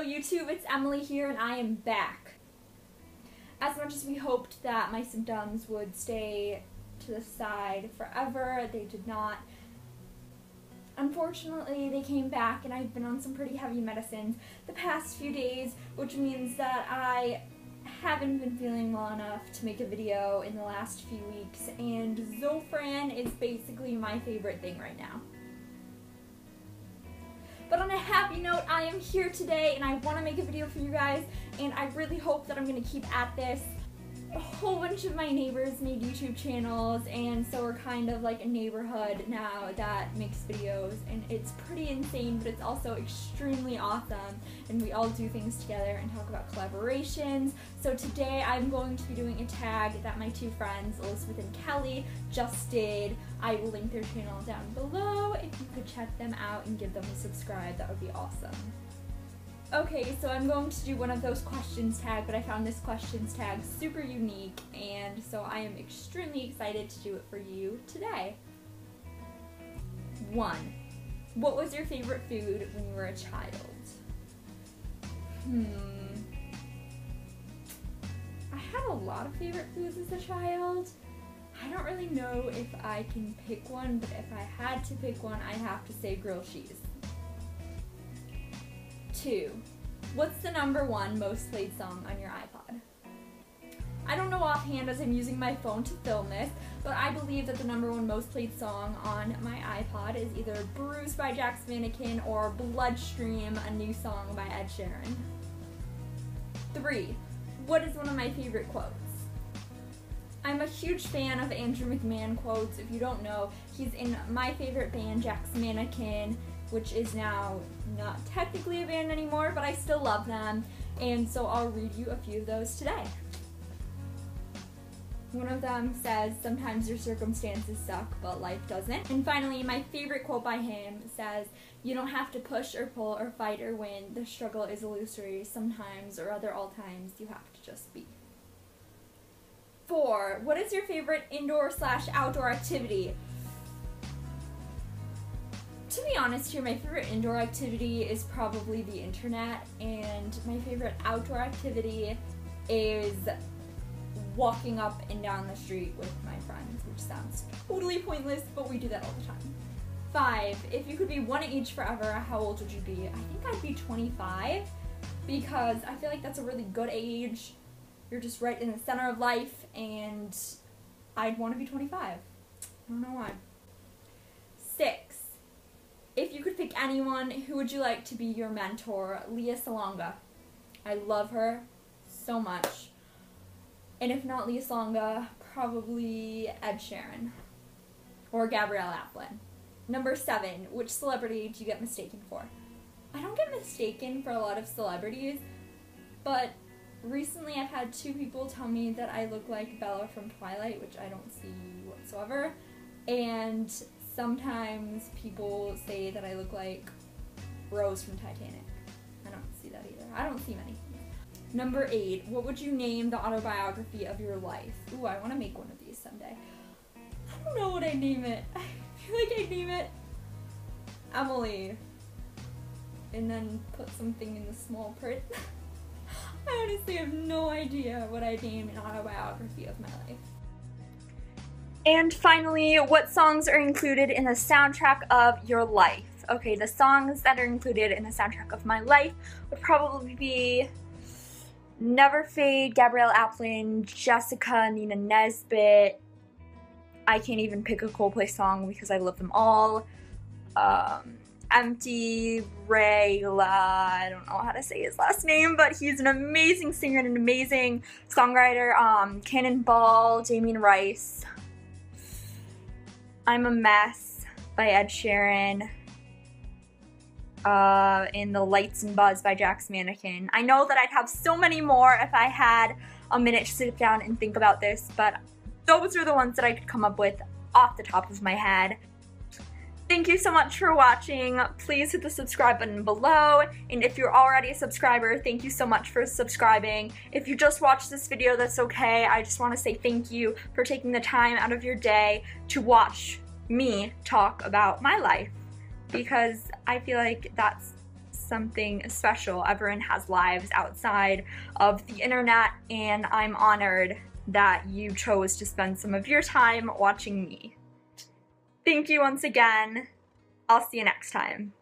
YouTube, it's Emily here and I am back. As much as we hoped that my symptoms would stay to the side forever, they did not. Unfortunately, they came back and I've been on some pretty heavy medicines the past few days, which means that I haven't been feeling well enough to make a video in the last few weeks, and Zofran is basically my favorite thing right now. But on a happy note, I am here today and I want to make a video for you guys, and I really hope that I'm going to keep at this. A whole bunch of my neighbors made YouTube channels, and so we're kind of like a neighborhood now that makes videos, and it's pretty insane, but it's also extremely awesome, and we all do things together and talk about collaborations. So today I'm going to be doing a tag that my two friends, Elisabeth and Kelly, just did. I will link their channel down below. If you could check them out and give them a subscribe, that would be awesome. Okay, so I'm going to do one of those questions tag, but I found this questions tag super unique, and so I am extremely excited to do it for you today. 1. What was your favorite food when you were a child? I had a lot of favorite foods as a child. I don't really know if I can pick one, but if I had to pick one, I'd have to say grilled cheese. 2. What's the #1 most played song on your iPod? I don't know offhand as I'm using my phone to film this, but I believe that the #1 most played song on my iPod is either Bruised by Jack's Mannequin or Bloodstream, a new song by Ed Sheeran. 3. What is one of my favorite quotes? I'm a huge fan of Andrew McMahon quotes. If you don't know, he's in my favorite band, Jack's Mannequin, which is now not technically a band anymore, but I still love them, and so I'll read you a few of those today. One of them says, sometimes your circumstances suck, but life doesn't. And finally, my favorite quote by him says, you don't have to push or pull or fight or win. The struggle is illusory. Sometimes, or rather all times, you have to just be. 4. What is your favorite indoor/outdoor activity? To be honest here, my favorite indoor activity is probably the internet, and my favorite outdoor activity is walking up and down the street with my friends, which sounds totally pointless, but we do that all the time. 5. If you could be one age forever, how old would you be? I think I'd be 25, because I feel like that's a really good age. You're just right in the center of life, and I'd want to be 25. I don't know why. 6. If you could pick anyone, who would you like to be your mentor? Lea Salonga. I love her so much. And if not Lea Salonga, probably Ed Sheeran. Or Gabrielle Aplin. 7. Which celebrity do you get mistaken for? I don't get mistaken for a lot of celebrities, but recently I've had 2 people tell me that I look like Bella from Twilight, which I don't see whatsoever. And sometimes people say that I look like Rose from Titanic. I don't see that either. I don't see many. 8. What would you name the autobiography of your life? Ooh, I want to make one of these someday. I don't know what I'd name it. I feel like I'd name it Emily. And then put something in the small print. I honestly have no idea what I'd name an autobiography of my life. And finally, what songs are included in the soundtrack of your life? Okay, the songs that are included in the soundtrack of my life would probably be Never Fade, Gabrielle Aplin, Jessica, Nina Nesbitt. I can't even pick a Coldplay song because I love them all. Empty, Rayla, I don't know how to say his last name, but he's an amazing singer and an amazing songwriter. Cannonball, Damien Rice. I'm a Mess by Ed Sheeran. And The Lights and Buzz by Jack's Mannequin. I know that I'd have so many more if I had a minute to sit down and think about this, but those are the ones that I could come up with off the top of my head. Thank you so much for watching. Please hit the subscribe button below, and if you're already a subscriber, thank you so much for subscribing. If you just watched this video, that's okay. I just want to say thank you for taking the time out of your day to watch me talk about my life, because I feel like that's something special. Everyone has lives outside of the internet, and I'm honored that you chose to spend some of your time watching me. Thank you once again. I'll see you next time.